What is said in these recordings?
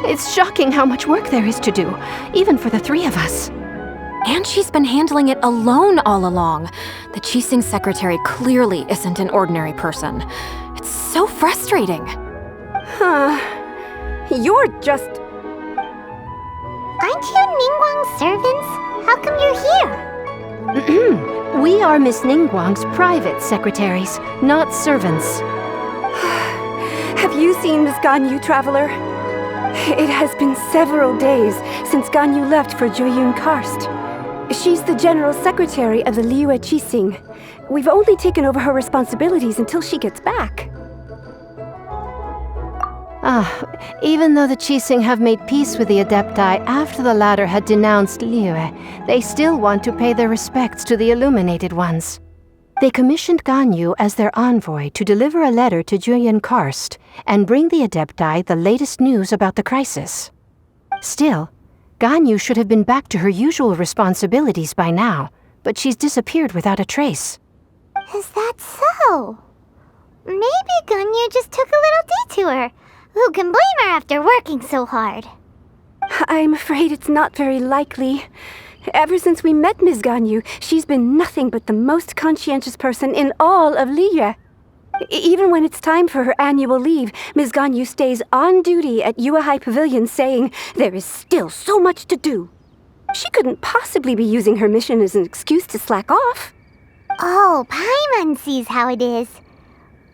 It's shocking how much work there is to do, even for the three of us. And she's been handling it alone all along. The Qixing secretary clearly isn't an ordinary person. It's so frustrating. You're just... Aren't you Ningguang's servants? How come you're here? We are Miss Ningguang's private secretaries, not servants. Have you seen Miss Ganyu, Traveler? It has been several days since Ganyu left for Jueyun Karst. She's the General Secretary of the Liyue Qixing. We've only taken over her responsibilities until she gets back. Even though the Qixing have made peace with the adepti after the latter had denounced Liyue, they still want to pay their respects to the Illuminated ones. They commissioned Ganyu as their envoy to deliver a letter to Jueyun Karst and bring the adepti the latest news about the crisis. Still, Ganyu should have been back to her usual responsibilities by now, but she's disappeared without a trace. Is that so? Maybe Ganyu just took a little detour. Who can blame her after working so hard? I'm afraid it's not very likely. Ever since we met Ms. Ganyu, she's been nothing but the most conscientious person in all of Liyue. Even when it's time for her annual leave, Ms. Ganyu stays on duty at Yue High Pavilion saying there is still so much to do. She couldn't possibly be using her mission as an excuse to slack off. Oh, Paimon sees how it is.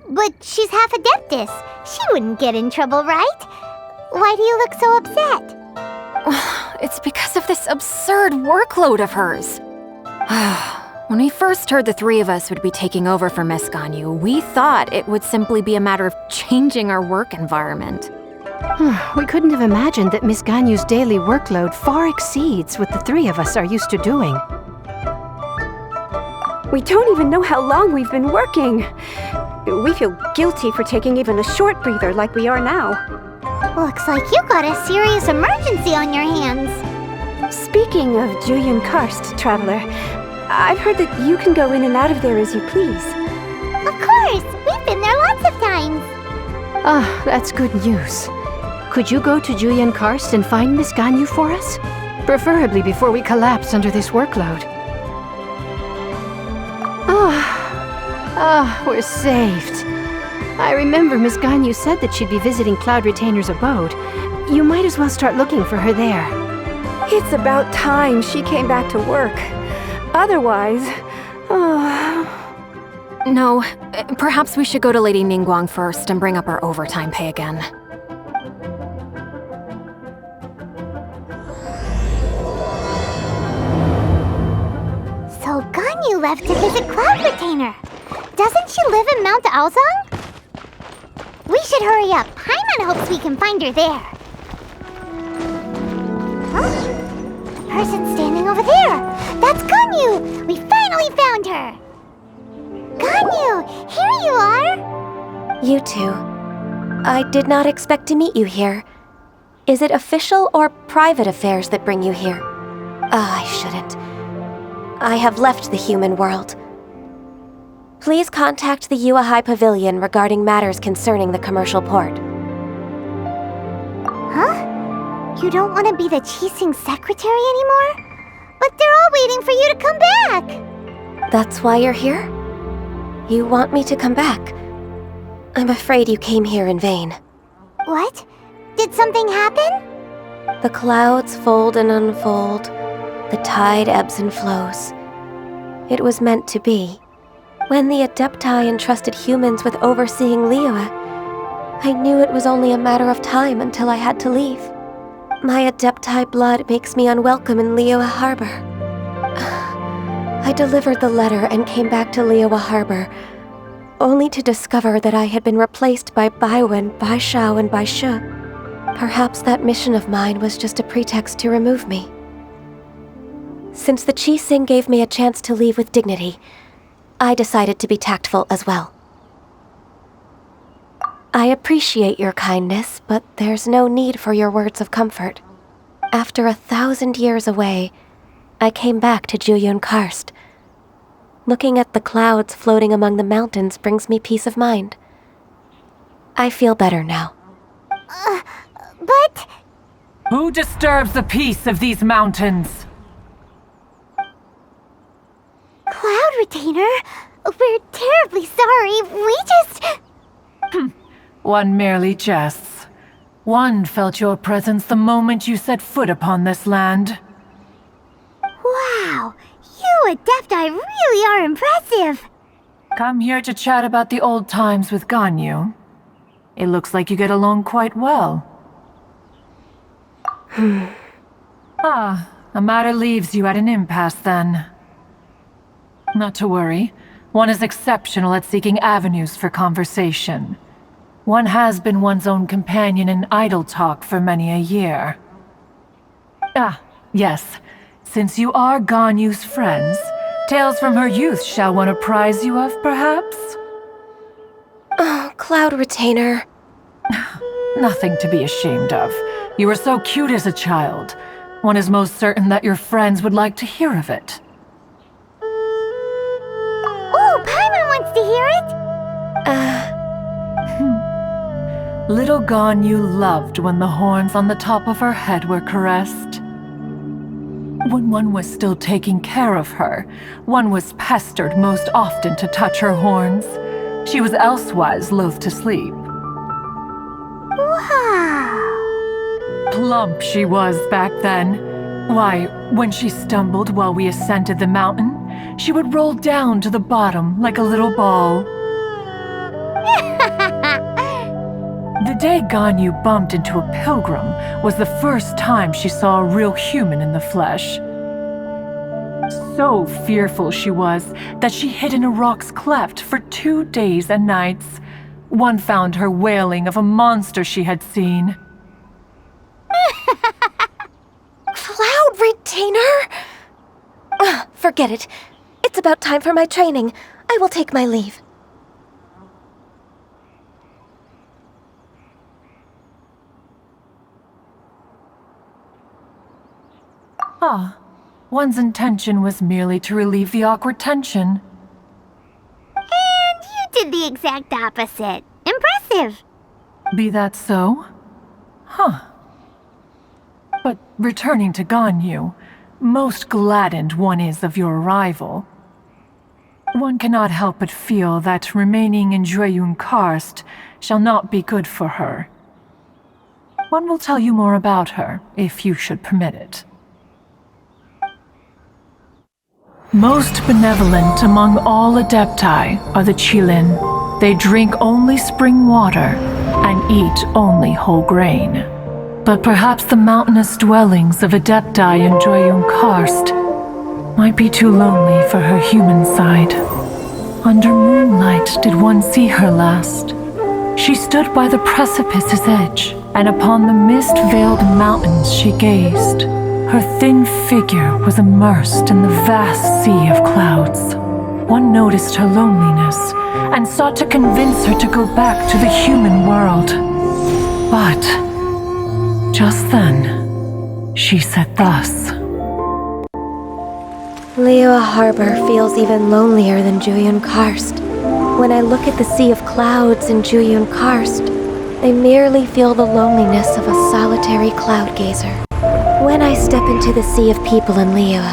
But she's half adeptus. She wouldn't get in trouble, right? Why do you look so upset? It's because of this absurd workload of hers. When we first heard the three of us would be taking over for Miss Ganyu, we thought it would simply be a matter of changing our work environment. We couldn't have imagined that Miss Ganyu's daily workload far exceeds what the three of us are used to doing. We don't even know how long we've been working. We feel guilty for taking even a short breather like we are now. Looks like you got a serious emergency on your hands. Speaking of Jueyun Karst, Traveler, I've heard that you can go in and out of there as you please. Of course! We've been there lots of times. That's good news. Could you go to Jueyun Karst and find Miss Ganyu for us? Preferably before we collapse under this workload. We're saved. I remember Miss Ganyu said that she'd be visiting Cloud Retainer's abode. You might as well start looking for her there. It's about time she came back to work. Otherwise... No, perhaps we should go to Lady Ningguang first and bring up our overtime pay again. So Ganyu left to visit Cloud Retainer. Doesn't she live in Mount Aozong? We should hurry up. Paimon hopes we can find her there. Huh? The person standing over there. That's Ganyu! We finally found her! Ganyu, here you are! You two. I did not expect to meet you here. Is it official or private affairs that bring you here? I shouldn't. I have left the human world. Please contact the Yue High Pavilion regarding matters concerning the commercial port. Huh? You don't want to be the Qixing secretary anymore? But they're all waiting for you to come back! That's why you're here? You want me to come back? I'm afraid you came here in vain. What? Did something happen? The clouds fold and unfold. The tide ebbs and flows. It was meant to be. When the adepti entrusted humans with overseeing Liyue, I knew it was only a matter of time until I had to leave. My adepti blood makes me unwelcome in Liyue Harbor. I delivered the letter and came back to Liyue Harbor, only to discover that I had been replaced by Baiwen, Baishao, and Baishu. Perhaps that mission of mine was just a pretext to remove me. Since the Qixing gave me a chance to leave with dignity, I decided to be tactful as well. I appreciate your kindness, but there's no need for your words of comfort. After 1,000 years away, I came back to Jueyun Karst. Looking at the clouds floating among the mountains brings me peace of mind. I feel better now. But... Who disturbs the peace of these mountains? Cloud Retainer, we're terribly sorry. We just... One merely jests. One felt your presence the moment you set foot upon this land. Wow, you Adepti really are impressive. Come here to chat about the old times with Ganyu. It looks like you get along quite well. A matter leaves you at an impasse then. Not to worry. One is exceptional at seeking avenues for conversation. One has been one's own companion in idle talk for many a year. Yes. Since you are Ganyu's friends, tales from her youth shall one apprise you of, perhaps? Oh, Cloud Retainer. Nothing to be ashamed of. You were so cute as a child. One is most certain that your friends would like to hear of it. Oh, Paimon wants to hear it! Little Ganyu loved when the horns on the top of her head were caressed. When one was still taking care of her, one was pestered most often to touch her horns. She was elsewise loath to sleep. Wow! Plump she was back then. Why, when she stumbled while we ascended the mountain, she would roll down to the bottom like a little ball. The day Ganyu bumped into a pilgrim was the first time she saw a real human in the flesh. So fearful she was that she hid in a rock's cleft for 2 days and nights. One found her wailing of a monster she had seen. Cloud Retainer? Forget it. It's about time for my training. I will take my leave. One's intention was merely to relieve the awkward tension. And you did the exact opposite. Impressive. Be that so? But returning to Ganyu, most gladdened one is of your arrival. One cannot help but feel that remaining in Jueyun Karst shall not be good for her. One will tell you more about her, if you should permit it. Most benevolent among all Adepti are the Qilin. They drink only spring water and eat only whole grain. But perhaps the mountainous dwellings of Adepti in Jueyun Karst might be too lonely for her human side. Under moonlight did one see her last. She stood by the precipice's edge, and upon the mist-veiled mountains she gazed. Her thin figure was immersed in the vast sea of clouds. One noticed her loneliness and sought to convince her to go back to the human world. But just then, she said thus. Liyue Harbor feels even lonelier than Jueyun Karst. When I look at the sea of clouds in Jueyun Karst, I merely feel the loneliness of a solitary cloud gazer. When I step into the sea of people in Liyue,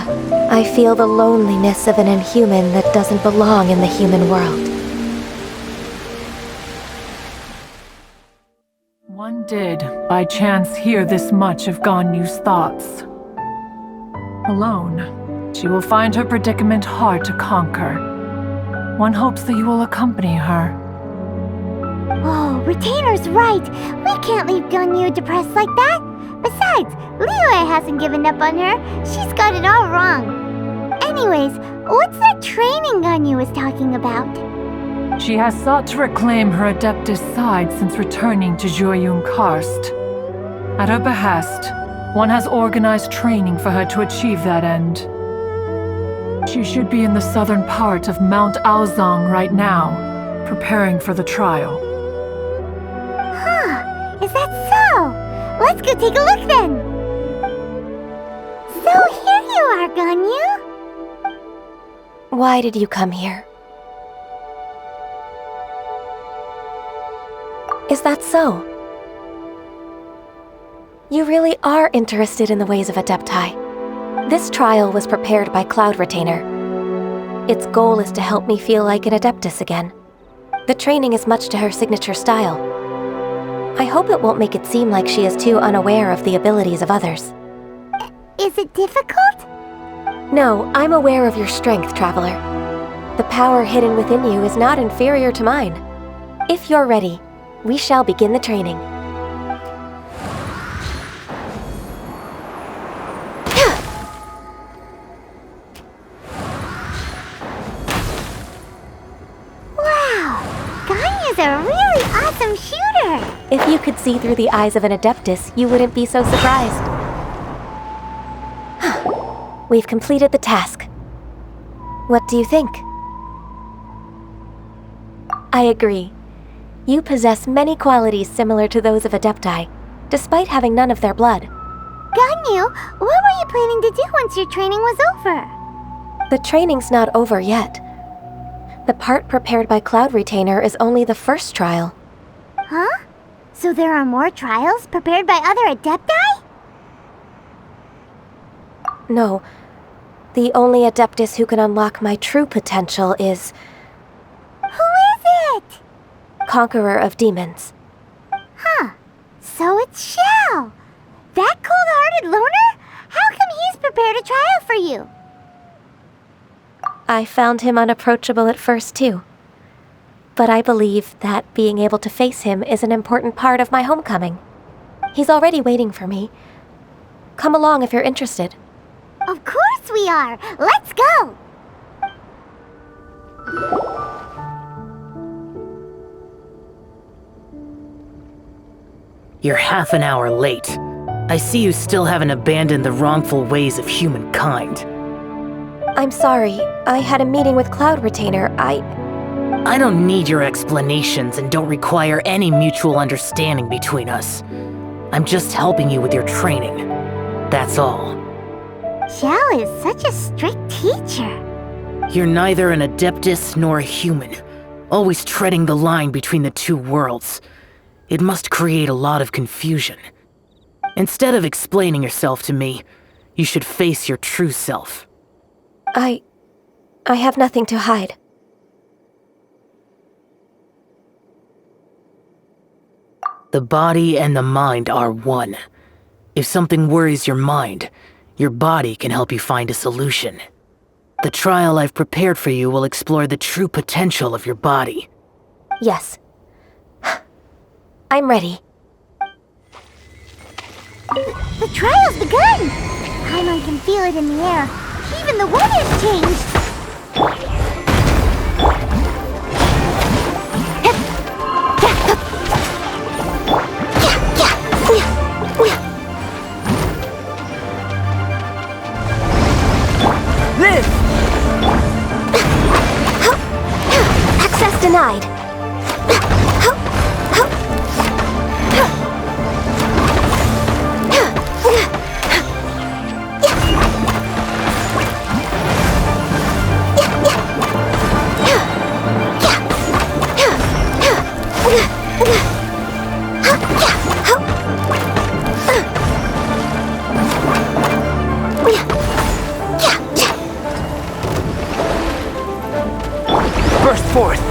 I feel the loneliness of an inhuman that doesn't belong in the human world. One did, by chance, hear this much of Ganyu's thoughts. Alone, she will find her predicament hard to conquer. One hopes that you will accompany her. Oh, Retainer's right. We can't leave Ganyu depressed like that. Besides, Liyue hasn't given up on her. She's got it all wrong. Anyways, what's that training Ganyu was talking about? She has sought to reclaim her adeptus side since returning to Jueyun Karst. At her behest, one has organized training for her to achieve that end. She should be in the southern part of Mount Aozang right now, preparing for the trial. Is that so? Let's go take a look then! So here you are, Ganyu! Why did you come here? Is that so? You really are interested in the ways of Adepti. This trial was prepared by Cloud Retainer. Its goal is to help me feel like an adeptus again. The training is much to her signature style. I hope it won't make it seem like she is too unaware of the abilities of others. Is it difficult? No, I'm aware of your strength, Traveler. The power hidden within you is not inferior to mine. If you're ready, we shall begin the training. Ganyu's a really awesome shooter! If you could see through the eyes of an adeptus, you wouldn't be so surprised. We've completed the task. What do you think? I agree. You possess many qualities similar to those of Adepti, despite having none of their blood. Ganyu, what were you planning to do once your training was over? The training's not over yet. The part prepared by Cloud Retainer is only the first trial. Huh? So there are more trials prepared by other Adepti? No. The only adeptus who can unlock my true potential is... Who is it? Conqueror of Demons. Huh. So it's Shell. That cold-hearted loner? How come he's prepared a trial for you? I found him unapproachable at first, too. But I believe that being able to face him is an important part of my homecoming. He's already waiting for me. Come along if you're interested. Of course we are! Let's go! You're half an hour late. I see you still haven't abandoned the wrongful ways of humankind. I'm sorry. I had a meeting with Cloud Retainer. I don't need your explanations and don't require any mutual understanding between us. I'm just helping you with your training. That's all. Shell is such a strict teacher. You're neither an adeptus nor a human, always treading the line between the two worlds. It must create a lot of confusion. Instead of explaining yourself to me, you should face your true self. I have nothing to hide. The body and the mind are one. If something worries your mind, your body can help you find a solution. The trial I've prepared for you will explore the true potential of your body. Yes. I'm ready. The trial's begun! Paimon can feel it in the air. Even the weather's changed! This! Access denied. Burst forth!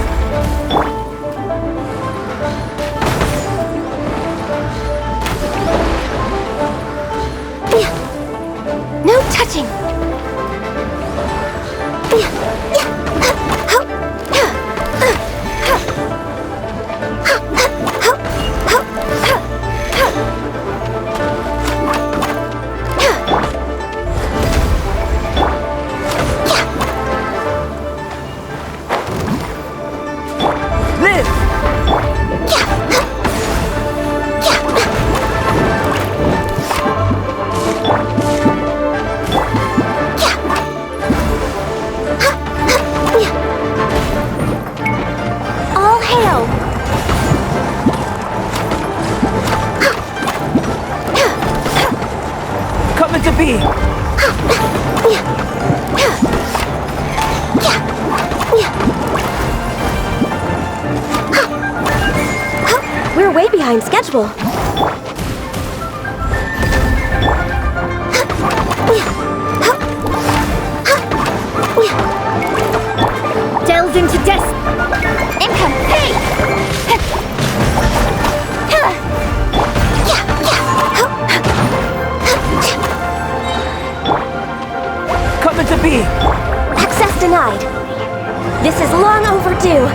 behind schedule. Delves into death. Income. Hey! Come into being! Access denied. This is long overdue.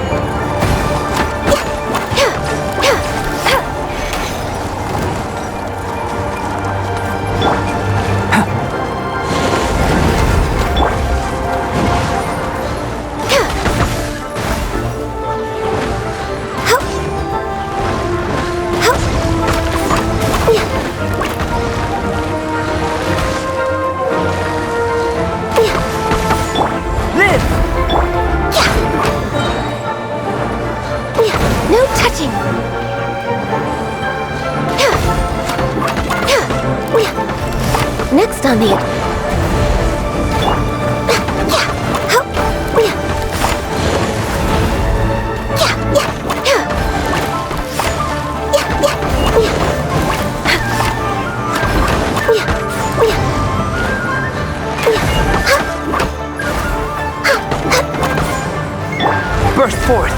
No touching! Next on the... Burst forth!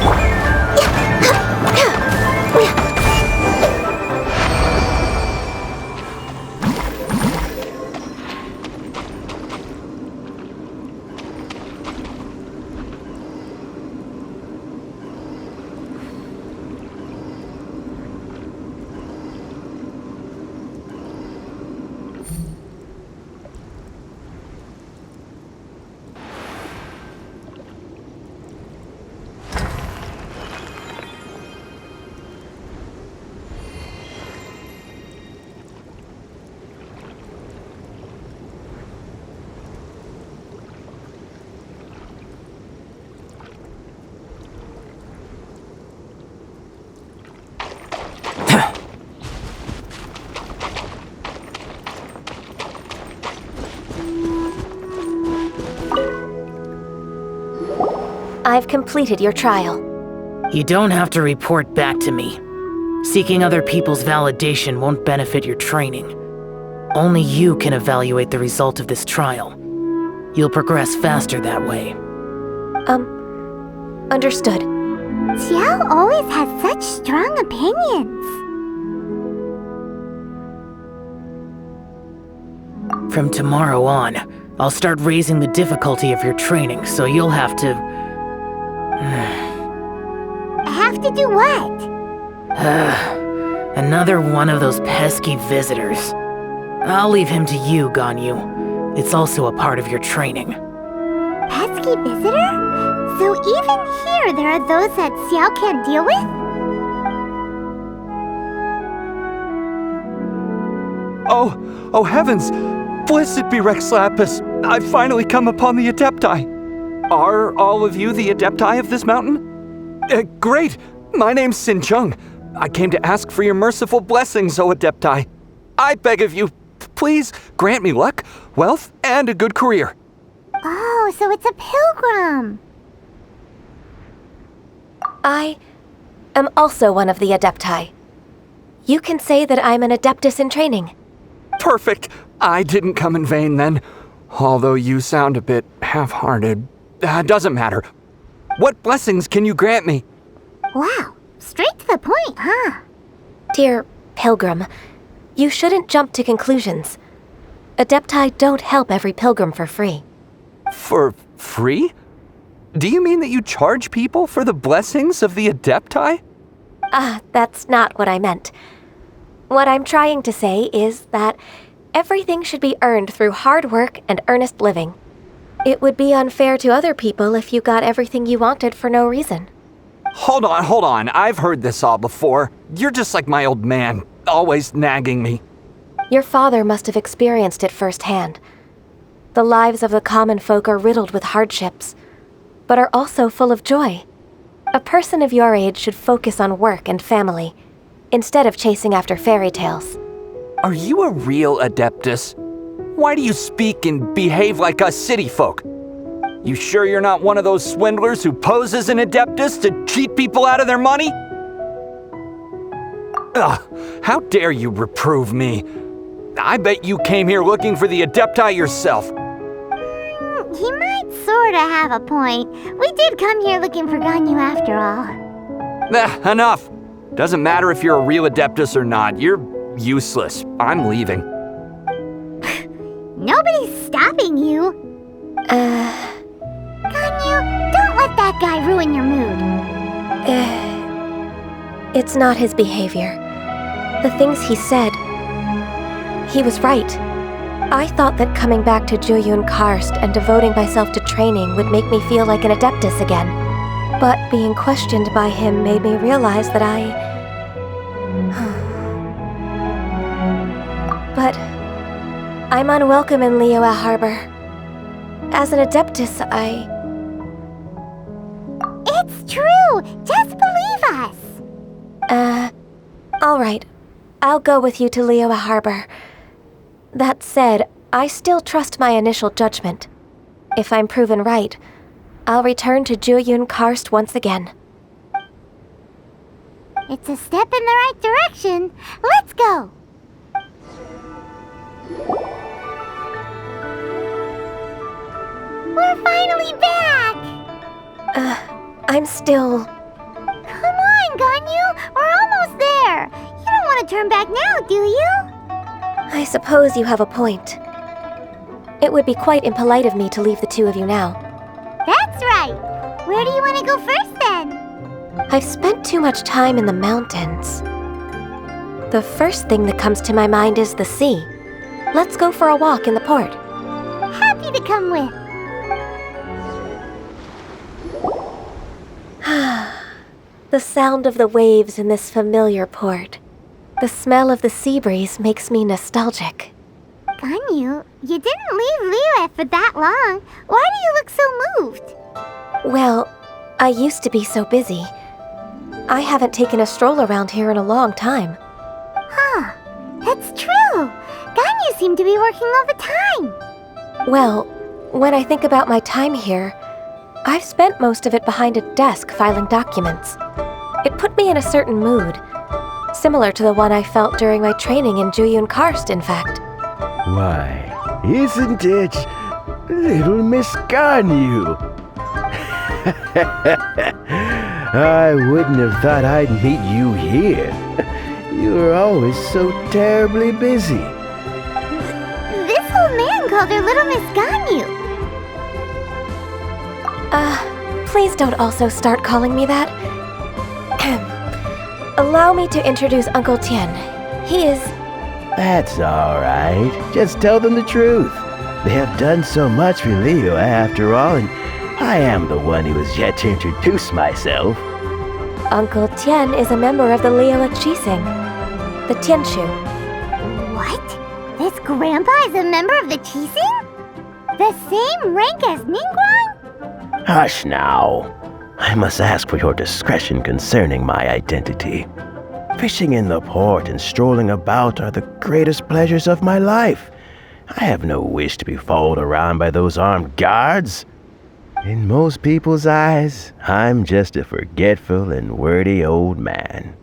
I've completed your trial. You don't have to report back to me. Seeking other people's validation won't benefit your training. Only you can evaluate the result of this trial. You'll progress faster that way. Understood. Xiao always has such strong opinions. From tomorrow on, I'll start raising the difficulty of your training, so you'll have to... Have to do what? Another one of those pesky visitors. I'll leave him to you, Ganyu. It's also a part of your training. Pesky visitor? So even here there are those that Xiao can't deal with? Oh heavens! Blessed be Rex Lapis! I've finally come upon the adepti! Are all of you the adepti of this mountain? Great! My name's Xincheng. I came to ask for your merciful blessings, O adepti. I beg of you, please grant me luck, wealth, and a good career. Oh, so it's a pilgrim. I am also one of the adepti. You can say that I'm an adeptus in training. Perfect! I didn't come in vain then. Although you sound a bit half-hearted. Doesn't matter. What blessings can you grant me? Wow, straight to the point, huh? Dear pilgrim, you shouldn't jump to conclusions. Adepti don't help every pilgrim for free. For free? Do you mean that you charge people for the blessings of the adepti? That's not what I meant. What I'm trying to say is that everything should be earned through hard work and earnest living. It would be unfair to other people if you got everything you wanted for no reason. Hold on. I've heard this all before. You're just like my old man, always nagging me. Your father must have experienced it firsthand. The lives of the common folk are riddled with hardships, but are also full of joy. A person of your age should focus on work and family, instead of chasing after fairy tales. Are you a real adeptus? Why do you speak and behave like us city folk? You sure you're not one of those swindlers who pose as an adeptus to cheat people out of their money? Ugh, how dare you reprove me? I bet you came here looking for the adepti yourself. He might sorta have a point. We did come here looking for Ganyu after all. Enough. Doesn't matter if you're a real adeptus or not. You're useless. I'm leaving. Nobody's stopping you. Ganyu, don't let that guy ruin your mood. It's not his behavior. The things he said. He was right. I thought that coming back to Jueyun Karst and devoting myself to training would make me feel like an adeptus again. But being questioned by him made me realize that But I'm unwelcome in Liyue Harbor. As an adeptus, It's true! Just believe us! All right. I'll go with you to Liyue Harbor. That said, I still trust my initial judgment. If I'm proven right, I'll return to Jueyun Karst once again. It's a step in the right direction. Let's go! We're finally back! I'm still... Come on, Ganyu! We're almost there! You don't want to turn back now, do you? I suppose you have a point. It would be quite impolite of me to leave the two of you now. That's right! Where do you want to go first, then? I've spent too much time in the mountains. The first thing that comes to my mind is the sea. Let's go for a walk in the port. Happy to come with. The sound of the waves in this familiar port. The smell of the sea breeze makes me nostalgic. Ganyu, you didn't leave Liyue for that long. Why do you look so moved? Well, I used to be so busy. I haven't taken a stroll around here in a long time. Huh, that's true. Ganyu seemed to be working all the time. Well, when I think about my time here, I've spent most of it behind a desk filing documents. It put me in a certain mood, similar to the one I felt during my training in Jueyun Karst, in fact. Why, isn't it little Miss Ganyu? I wouldn't have thought I'd meet you here. You were always so terribly busy. This old man called her Little Miss Ganyu. Please don't also start calling me that. Allow me to introduce Uncle Tian. He is... That's all right. Just tell them the truth. They have done so much for Liyue after all, and I am the one who has yet to introduce myself. Uncle Tian is a member of the Liyue Qixing, the Tianshu. What? This grandpa is a member of the Qixing? The same rank as Ningguang? Hush now. I must ask for your discretion concerning my identity. Fishing in the port and strolling about are the greatest pleasures of my life. I have no wish to be followed around by those armed guards. In most people's eyes, I'm just a forgetful and wordy old man.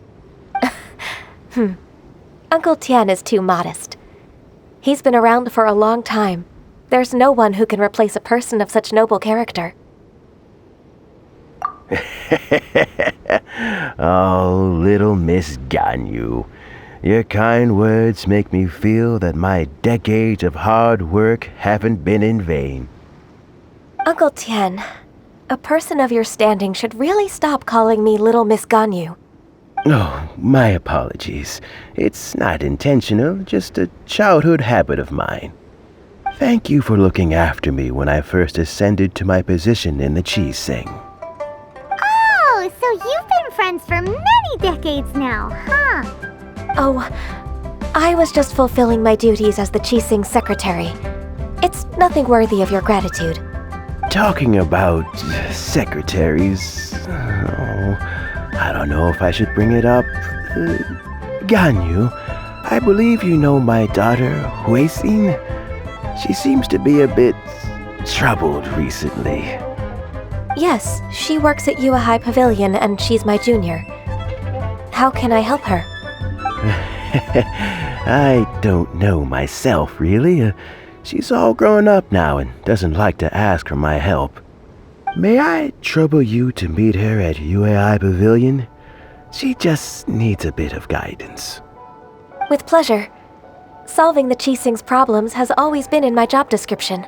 Uncle Tian is too modest. He's been around for a long time. There's no one who can replace a person of such noble character. Oh, little Miss Ganyu. Your kind words make me feel that my decades of hard work haven't been in vain. Uncle Tian, a person of your standing should really stop calling me Little Miss Ganyu. Oh, my apologies. It's not intentional, just a childhood habit of mine. Thank you for looking after me when I first ascended to my position in the Qixing. Oh, so you've been friends for many decades now, huh? Oh, I was just fulfilling my duties as the Qixing secretary. It's nothing worthy of your gratitude. Talking about secretaries... Oh, I don't know if I should bring it up. Ganyu, I believe you know my daughter, Qixing. She seems to be a bit troubled recently. Yes, she works at Yuehai Pavilion and she's my junior. How can I help her? I don't know myself, really. She's all grown up now and doesn't like to ask for my help. May I trouble you to meet her at UAI Pavilion? She just needs a bit of guidance. With pleasure. Solving the Qixing's problems has always been in my job description.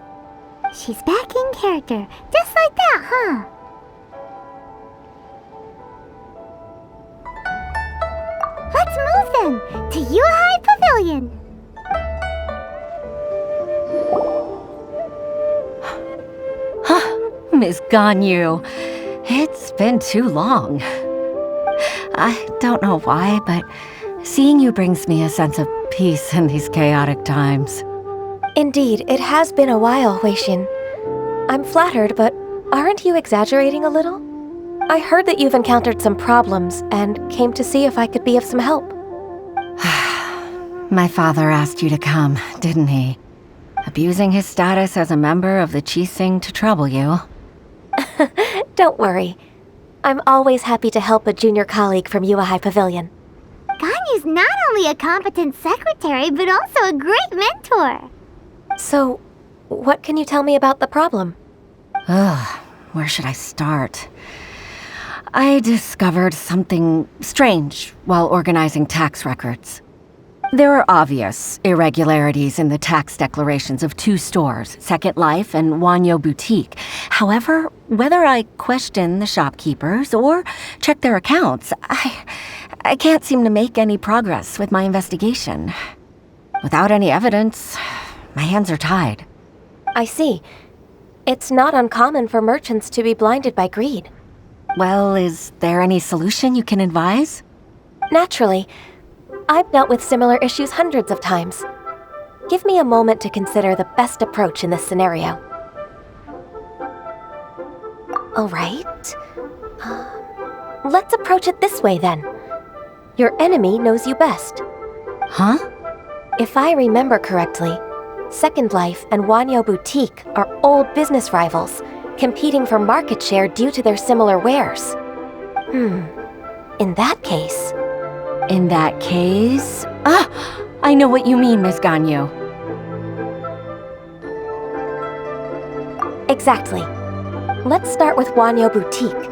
She's back in character, just like that, huh? Let's move then, to UAI Pavilion. Miss Ganyu, it's been too long. I don't know why, but seeing you brings me a sense of peace in these chaotic times. Indeed, it has been a while, Huixin. I'm flattered, but aren't you exaggerating a little? I heard that you've encountered some problems and came to see if I could be of some help. My father asked you to come, didn't he? Abusing his status as a member of the Qixing to trouble you. Don't worry. I'm always happy to help a junior colleague from UAI Pavilion. Ganyu's not only a competent secretary, but also a great mentor. So, what can you tell me about the problem? Where should I start? I discovered something strange while organizing tax records. There are obvious irregularities in the tax declarations of two stores, Second Life and Wanyo Boutique. However, whether I question the shopkeepers or check their accounts, I can't seem to make any progress with my investigation. Without any evidence, my hands are tied. I see. It's not uncommon for merchants to be blinded by greed. Well, is there any solution you can advise? Naturally. I've dealt with similar issues hundreds of times. Give me a moment to consider the best approach in this scenario. All right. Let's approach it this way then. Your enemy knows you best. Huh? If I remember correctly, Second Life and Wanyo Boutique are old business rivals, competing for market share due to their similar wares. In that case... I know what you mean, Miss Ganyu. Exactly. Let's start with Wanyo Boutique.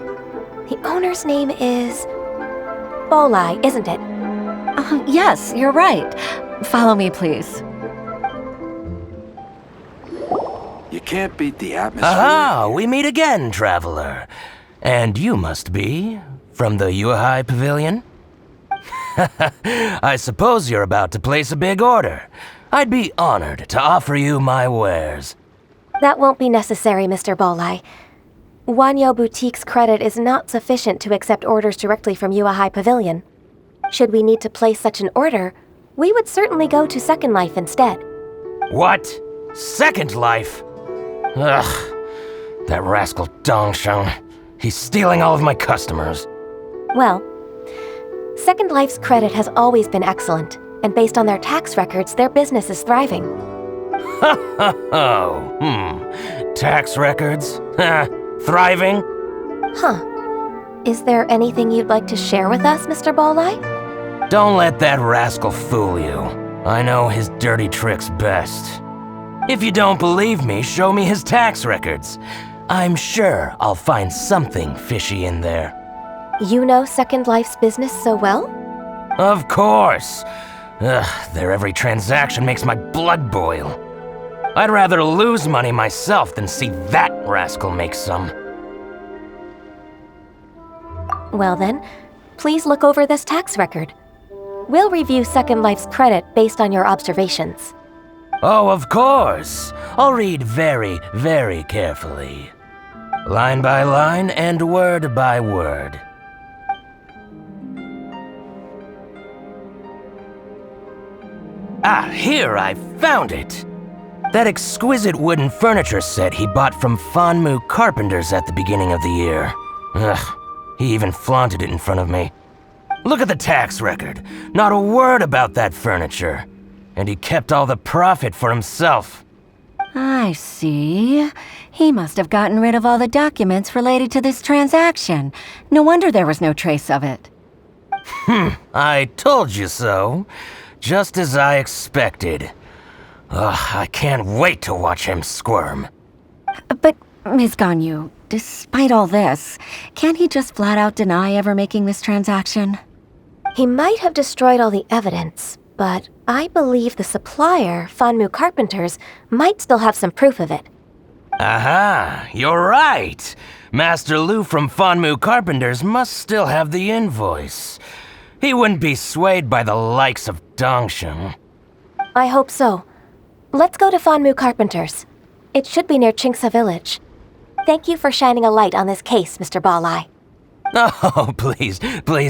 The owner's name is... Bolai, isn't it? Yes, you're right. Follow me, please. You can't beat the atmosphere. Aha! We meet again, traveler. And you must be from the UAI Pavilion? I suppose you're about to place a big order. I'd be honored to offer you my wares. That won't be necessary, Mr. Bolai. Wanyo Boutique's credit is not sufficient to accept orders directly from UAI Pavilion. Should we need to place such an order, we would certainly go to Second Life instead. What? Second Life? Ugh. That rascal Dongsheng. He's stealing all of my customers. Well, Second Life's credit has always been excellent, and based on their tax records, their business is thriving. Tax records? Thriving? Huh. Is there anything you'd like to share with us, Mr. Bolai? Don't let that rascal fool you. I know his dirty tricks best. If you don't believe me, show me his tax records. I'm sure I'll find something fishy in there. You know Second Life's business so well? Of course. Their every transaction makes my blood boil. I'd rather lose money myself than see that rascal make some. Well then, please look over this tax record. We'll review Second Life's credit based on your observations. Oh, of course. I'll read very, very carefully. Line by line and word by word. Ah, here, I found it! That exquisite wooden furniture set he bought from Fanmu Carpenters at the beginning of the year. Ugh, he even flaunted it in front of me. Look at the tax record. Not a word about that furniture. And he kept all the profit for himself. I see. He must have gotten rid of all the documents related to this transaction. No wonder there was no trace of it. I told you so. Just as I expected. Ugh, I can't wait to watch him squirm. But, Ms. Ganyu, despite all this, can't he just flat out deny ever making this transaction? He might have destroyed all the evidence, but I believe the supplier, Fanmu Carpenters, might still have some proof of it. Aha, you're right. Master Lu from Fanmu Carpenters must still have the invoice. He wouldn't be swayed by the likes of Dongsheng. I hope so. Let's go to Fanmu Carpenters. It should be near Qixing village. Thank you for shining a light on this case, Mr. Balai. Oh, please,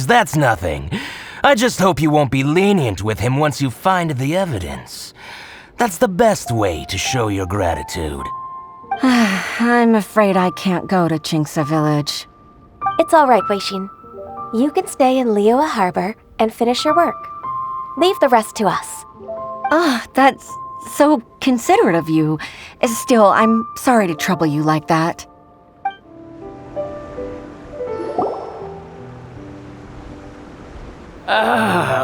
that's nothing. I just hope you won't be lenient with him once you find the evidence. That's the best way to show your gratitude. I'm afraid I can't go to Qixing village. It's all right, Weixin. You can stay in Liyue Harbor and finish your work. Leave the rest to us. That's so considerate of you. Still, I'm sorry to trouble you like that.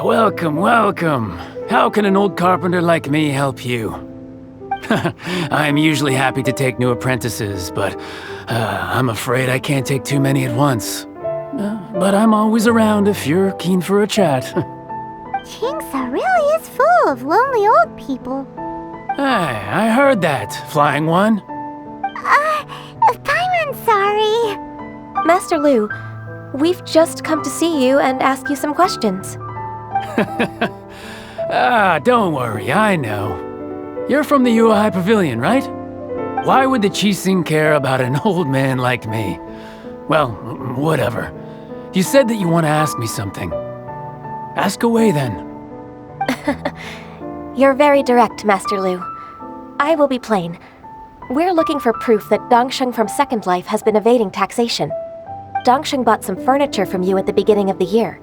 Welcome. How can an old carpenter like me help you? I'm usually happy to take new apprentices, but I'm afraid I can't take too many at once. But I'm always around if you're keen for a chat. Qixing really is full of lonely old people. Hey, I heard that, Flying One. I'm sorry. Master Lu, we've just come to see you and ask you some questions. Don't worry, I know. You're from the Yuehai Pavilion, right? Why would the Qixing care about an old man like me? Well, whatever. You said that you want to ask me something. Ask away, then. You're very direct, Master Lu. I will be plain. We're looking for proof that Dongsheng from Second Life has been evading taxation. Dongsheng bought some furniture from you at the beginning of the year.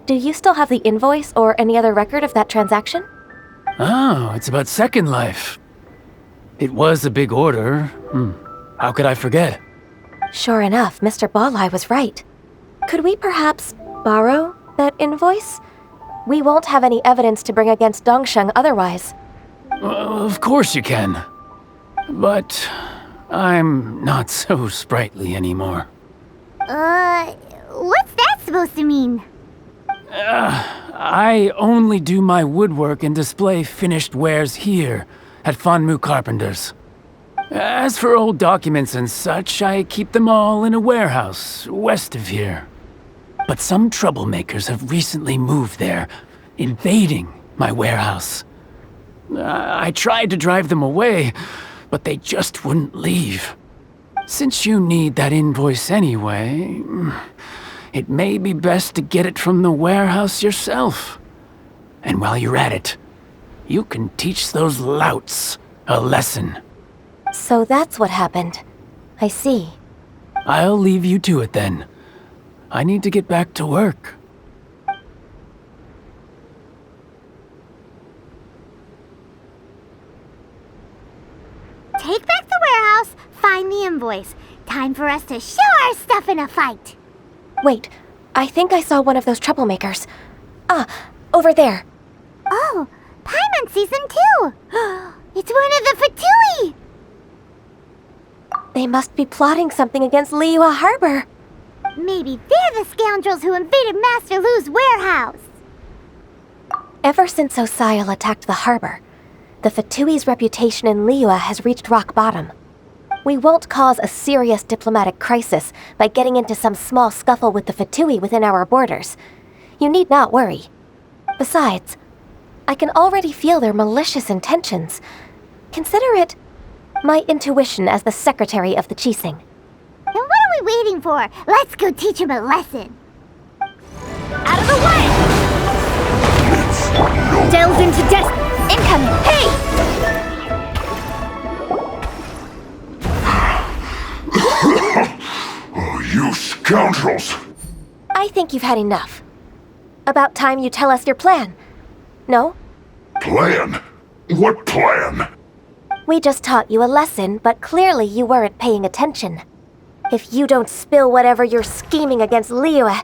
Do you still have the invoice or any other record of that transaction? Oh, it's about Second Life. It was a big order. How could I forget? Sure enough, Mr. Balai was right. Could we perhaps borrow that invoice? We won't have any evidence to bring against Dongsheng otherwise. Of course you can. But I'm not so sprightly anymore. What's that supposed to mean? I only do my woodwork and display finished wares here at Fanmu Carpenters. As for old documents and such, I keep them all in a warehouse west of here. But some troublemakers have recently moved there, invading my warehouse. I tried to drive them away, but they just wouldn't leave. Since you need that invoice anyway, it may be best to get it from the warehouse yourself. And while you're at it, you can teach those louts a lesson. So that's what happened. I see. I'll leave you to it then. I need to get back to work. Take back the warehouse, find the invoice. Time for us to show our stuff in a fight. Wait, I think I saw one of those troublemakers. Over there. Oh, Paimon sees them too. It's one of the Fatui. They must be plotting something against Liyue Harbor. Maybe they're the scoundrels who invaded Master Lu's warehouse. Ever since Osial attacked the harbor, the Fatui's reputation in Liyue has reached rock bottom. We won't cause a serious diplomatic crisis by getting into some small scuffle with the Fatui within our borders. You need not worry. Besides, I can already feel their malicious intentions. Consider it my intuition as the secretary of the Qixing. Then what are we waiting for? Let's go teach him a lesson. Out of the way! Delve into death. Incoming. Hey! You scoundrels! I think you've had enough. About time you tell us your plan. No? Plan? What plan? We just taught you a lesson, but clearly you weren't paying attention. If you don't spill whatever you're scheming against Liyue,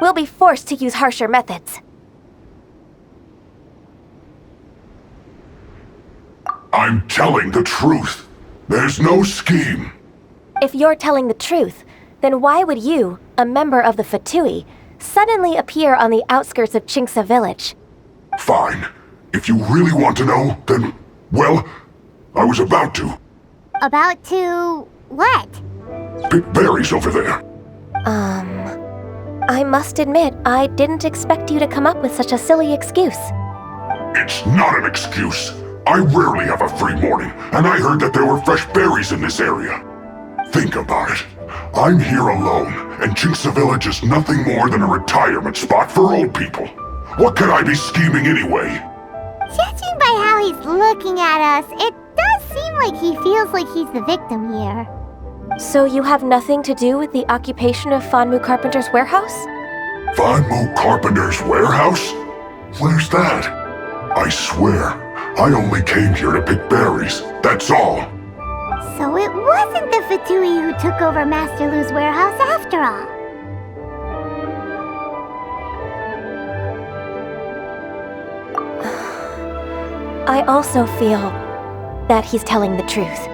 We'll be forced to use harsher methods. I'm telling the truth. There's no scheme. If you're telling the truth, then why would you, a member of the Fatui, suddenly appear on the outskirts of Qixing village? Fine. If you really want to know, then, well, I was about to. About to... what? Pick berries over there. I must admit, I didn't expect you to come up with such a silly excuse. It's not an excuse. I rarely have a free morning, and I heard that there were fresh berries in this area. Think about it. I'm here alone, and Qixing Village is nothing more than a retirement spot for old people. What could I be scheming anyway? Judging by how he's looking at us, it does seem like he feels like he's the victim here. So you have nothing to do with the occupation of Fanmu Carpenter's warehouse? Fanmu Carpenter's warehouse? Where's that? I swear, I only came here to pick berries, that's all. So it wasn't the Fatui who took over Master Lu's warehouse after all. I also feel that he's telling the truth.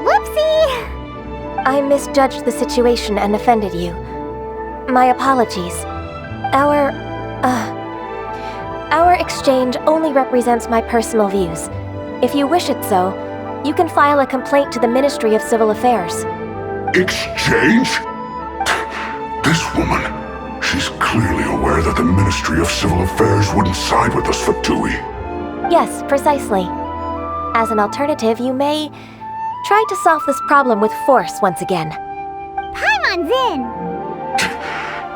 Whoopsie! I misjudged the situation and offended you. My apologies. Our exchange only represents my personal views. If you wish it so, you can file a complaint to the Ministry of Civil Affairs. Exchange? This woman, she's clearly aware that the Ministry of Civil Affairs wouldn't side with us, Fatui. Yes, precisely. As an alternative, you may try to solve this problem with force once again. Paimon's in!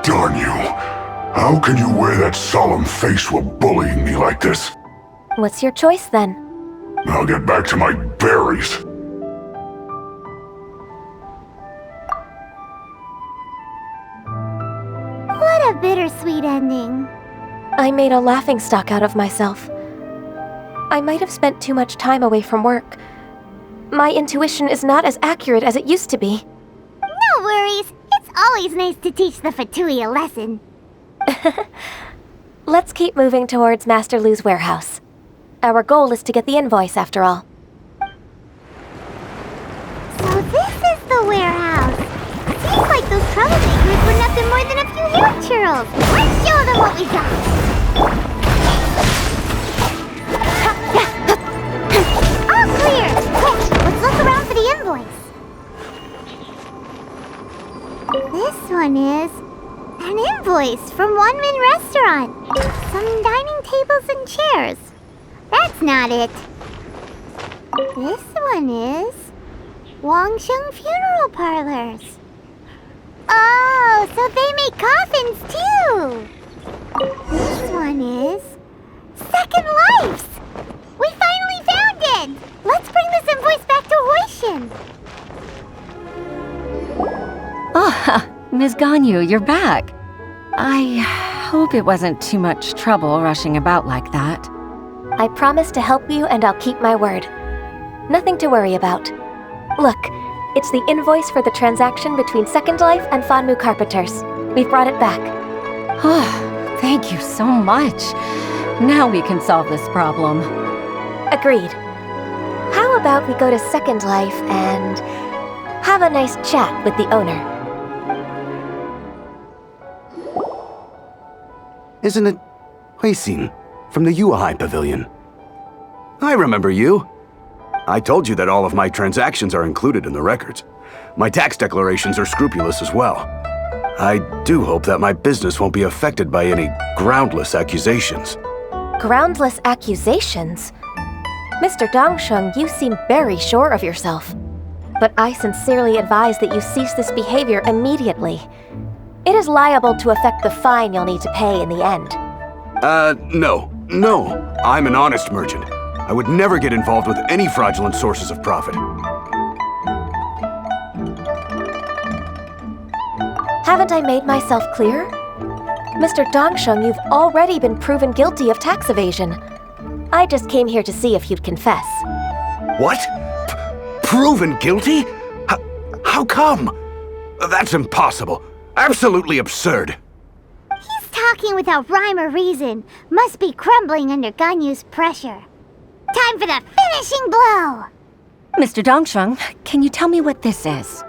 Darn you. How can you wear that solemn face while bullying me like this? What's your choice then? I'll get back to my berries. What a bittersweet ending. I made a laughingstock out of myself. I might have spent too much time away from work. My intuition is not as accurate as it used to be. No worries. It's always nice to teach the Fatui a lesson. Let's keep moving towards Master Lu's warehouse. Our goal is to get the invoice, after all. So this is the warehouse. Seems like those troublemakers were nothing more than a few hair churls. Let's show them what we got. All clear. Quick, let's look around for the invoice. This one is an invoice from One Min Restaurant. Some dining tables and chairs. That's not it. This one is Wangsheng Funeral Parlors. Oh, so they make coffins too. This one is Second Lives. We finally found it. Let's bring this invoice back to Huishin. Oh, Ms. Ganyu, you're back. I hope it wasn't too much trouble rushing about like that. I promise to help you, and I'll keep my word. Nothing to worry about. Look, it's the invoice for the transaction between Second Life and Fanmu Carpenters. We've brought it back. Oh, thank you so much. Now we can solve this problem. Agreed. How about we go to Second Life and have a nice chat with the owner? Isn't it Qixing from the Yuehai Pavilion? I remember you. I told you that all of my transactions are included in the records. My tax declarations are scrupulous as well. I do hope that my business won't be affected by any groundless accusations. Groundless accusations? Mr. Dongsheng, you seem very sure of yourself. But I sincerely advise that you cease this behavior immediately. It is liable to affect the fine you'll need to pay in the end. No. I'm an honest merchant. I would never get involved with any fraudulent sources of profit. Haven't I made myself clear? Mr. Dongsheng, you've already been proven guilty of tax evasion. I just came here to see if you'd confess. What? Proven guilty? How come? That's impossible. Absolutely absurd. He's talking without rhyme or reason. Must be crumbling under Ganyu's pressure. Time for the finishing blow! Mr. Dongsheng, can you tell me what this is?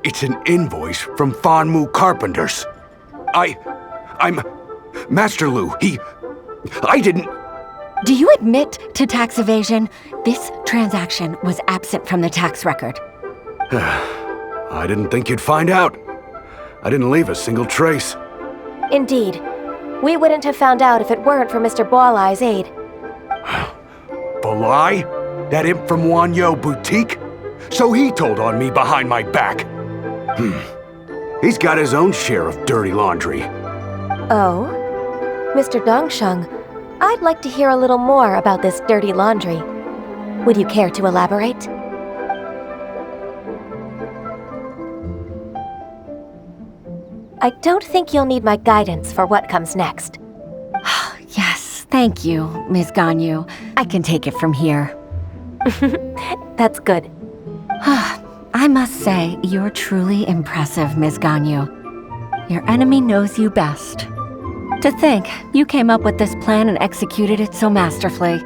It's an invoice from Fanmu Carpenters. I'm Master Lu. I didn't... Do you admit to tax evasion? This transaction was absent from the tax record. I didn't think you'd find out. I didn't leave a single trace. Indeed. We wouldn't have found out if it weren't for Mr. Boalai's aid. Balai? That imp from Wanyo Boutique? So he told on me behind my back. He's got his own share of dirty laundry. Oh? Mr. Dongsheng, I'd like to hear a little more about this dirty laundry. Would you care to elaborate? I don't think you'll need my guidance for what comes next. Yes, thank you, Ms. Ganyu. I can take it from here. That's good. I must say, you're truly impressive, Ms. Ganyu. Your enemy knows you best. To think, you came up with this plan and executed it so masterfully.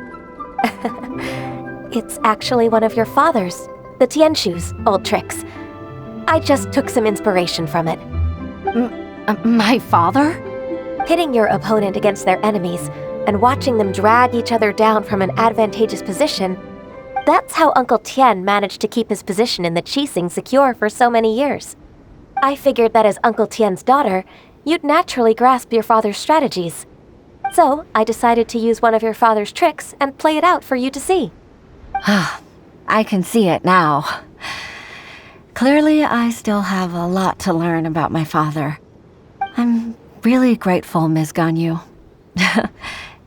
It's actually one of your father's, the Tianshu's, old tricks. I just took some inspiration from it. My father? Pitting your opponent against their enemies and watching them drag each other down from an advantageous position, that's how Uncle Tian managed to keep his position in the Qixing secure for so many years. I figured that as Uncle Tian's daughter, you'd naturally grasp your father's strategies. So I decided to use one of your father's tricks and play it out for you to see. I can see it now. Clearly, I still have a lot to learn about my father. I'm really grateful, Ms. Ganyu.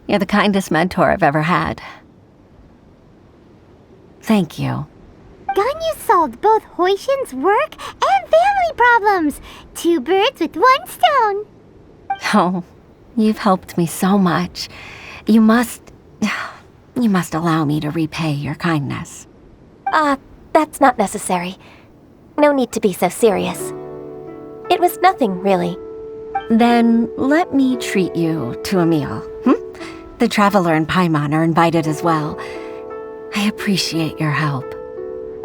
You're the kindest mentor I've ever had. Thank you. Ganyu solved both Huixin's work and family problems. 2 birds with 1 stone. Oh, you've helped me so much. You must allow me to repay your kindness. That's not necessary. No need to be so serious. It was nothing, really. Then let me treat you to a meal. The Traveler and Paimon are invited as well. I appreciate your help.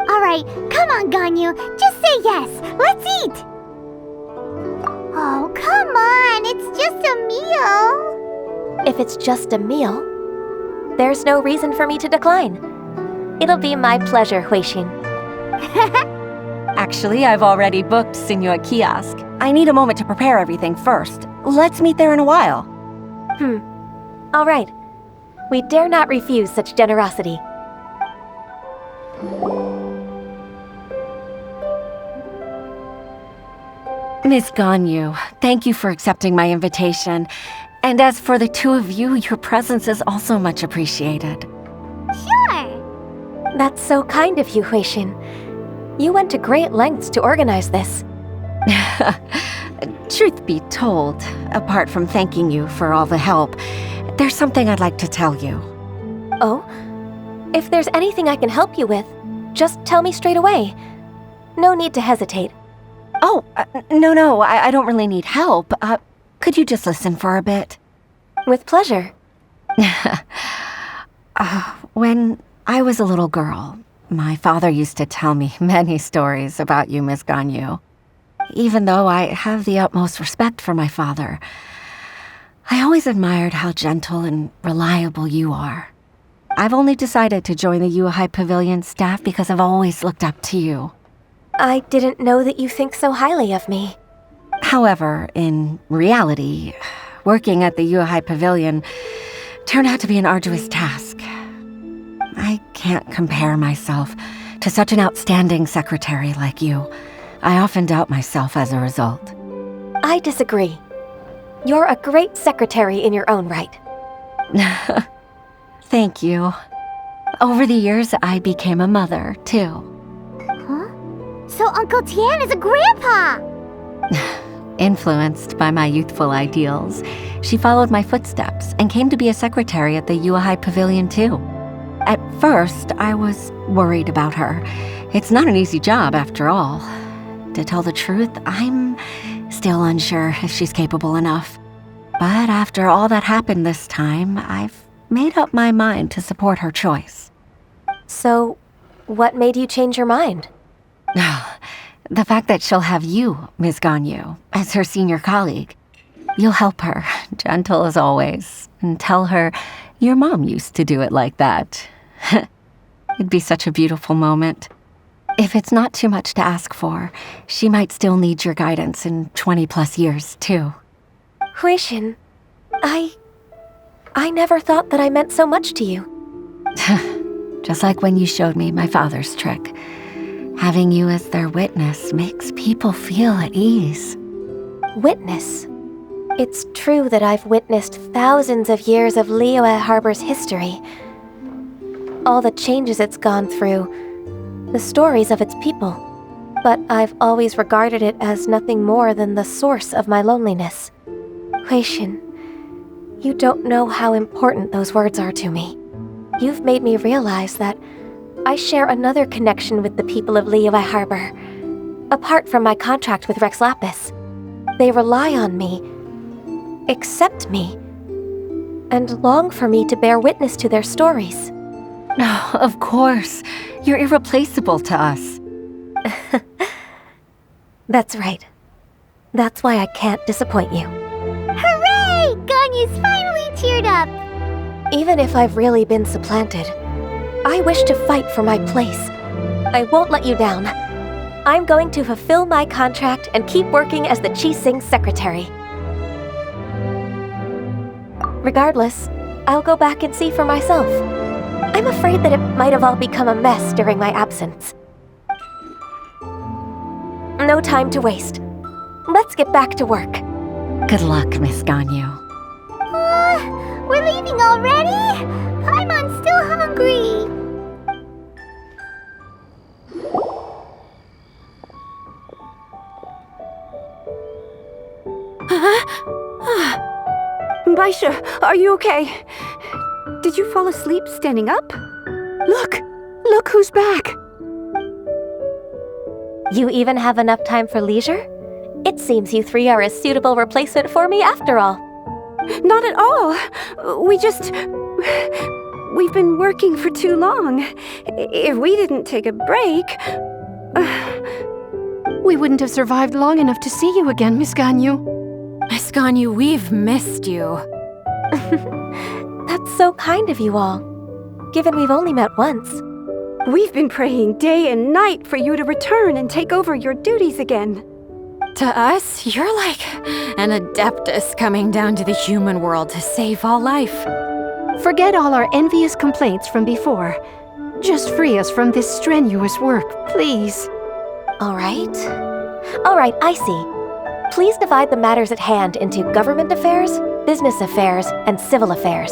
All right, come on, Ganyu. Just say yes. Let's eat. Oh, come on. It's just a meal. If it's just a meal, there's no reason for me to decline. It'll be my pleasure, Huixin. Actually, I've already booked Senor Kiosk. I need a moment to prepare everything first. Let's meet there in a while. All right. We dare not refuse such generosity. Miss Ganyu, thank you for accepting my invitation. And as for the 2 of you, your presence is also much appreciated. Sure. That's so kind of you, Huixin. You went to great lengths to organize this. Truth be told, apart from thanking you for all the help, there's something I'd like to tell you. Oh? If there's anything I can help you with, just tell me straight away. No need to hesitate. Oh, no, I don't really need help. Could you just listen for a bit? With pleasure. When I was a little girl, my father used to tell me many stories about you, Miss Ganyu. Even though I have the utmost respect for my father, I always admired how gentle and reliable you are. I've only decided to join the Yuehai Pavilion staff because I've always looked up to you. I didn't know that you think so highly of me. However, in reality, working at the Yuehai Pavilion turned out to be an arduous task. I can't compare myself to such an outstanding secretary like you. I often doubt myself as a result. I disagree. You're a great secretary in your own right. Thank you. Over the years, I became a mother, too. So Uncle Tian is a grandpa! Influenced by my youthful ideals, she followed my footsteps and came to be a secretary at the Yuehai Pavilion too. At first, I was worried about her. It's not an easy job, after all. To tell the truth, I'm still unsure if she's capable enough. But after all that happened this time, I've made up my mind to support her choice. So, what made you change your mind? The fact that she'll have you, Ms. Ganyu, as her senior colleague. You'll help her, gentle as always, and tell her your mom used to do it like that. It'd be such a beautiful moment. If it's not too much to ask for, she might still need your guidance in 20+ years, too. Qixing, I never thought that I meant so much to you. Just like when you showed me my father's trick. Having you as their witness makes people feel at ease. Witness? It's true that I've witnessed thousands of years of Liyue Harbor's history. All the changes it's gone through, the stories of its people. But I've always regarded it as nothing more than the source of my loneliness. Qixing, you don't know how important those words are to me. You've made me realize that I share another connection with the people of Liyue Harbor, apart from my contract with Rex Lapis. They rely on me, accept me, and long for me to bear witness to their stories. Oh, of course. You're irreplaceable to us. That's right. That's why I can't disappoint you. Hooray! Ganyu's finally cheered up! Even if I've really been supplanted, I wish to fight for my place. I won't let you down. I'm going to fulfill my contract and keep working as the Qixing secretary. Regardless, I'll go back and see for myself. I'm afraid that it might have all become a mess during my absence. No time to waste. Let's get back to work. Good luck, Miss Ganyu. We're leaving already? I'm still hungry. Baisha, are you okay? Did you fall asleep standing up? Look who's back. You even have enough time for leisure? It seems you three are a suitable replacement for me after all. Not at all. We've been working for too long. If we didn't take a break... We wouldn't have survived long enough to see you again, Miss Ganyu. Miss Ganyu, we've missed you. That's so kind of you all, given we've only met once. We've been praying day and night for you to return and take over your duties again. To us, you're like an adeptus coming down to the human world to save all life. Forget all our envious complaints from before. Just free us from this strenuous work, please. All right, I see. Please divide the matters at hand into government affairs, business affairs, and civil affairs.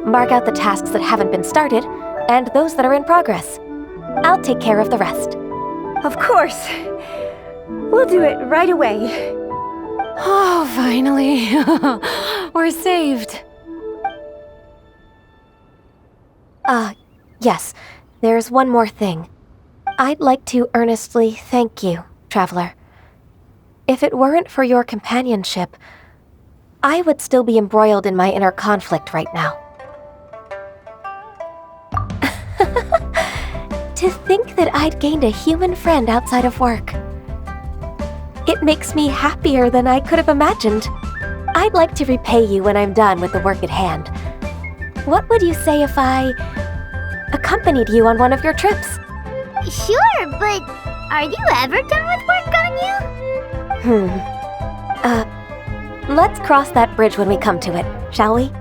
Mark out the tasks that haven't been started, and those that are in progress. I'll take care of the rest. Of course. We'll do it right away. Oh, finally. We're saved. Yes. There's one more thing. I'd like to earnestly thank you, Traveler. If it weren't for your companionship, I would still be embroiled in my inner conflict right now. To think that I'd gained a human friend outside of work. It makes me happier than I could have imagined. I'd like to repay you when I'm done with the work at hand. What would you say if I accompanied you on one of your trips? Sure, but are you ever done with work, Ganyu? Let's cross that bridge when we come to it, shall we?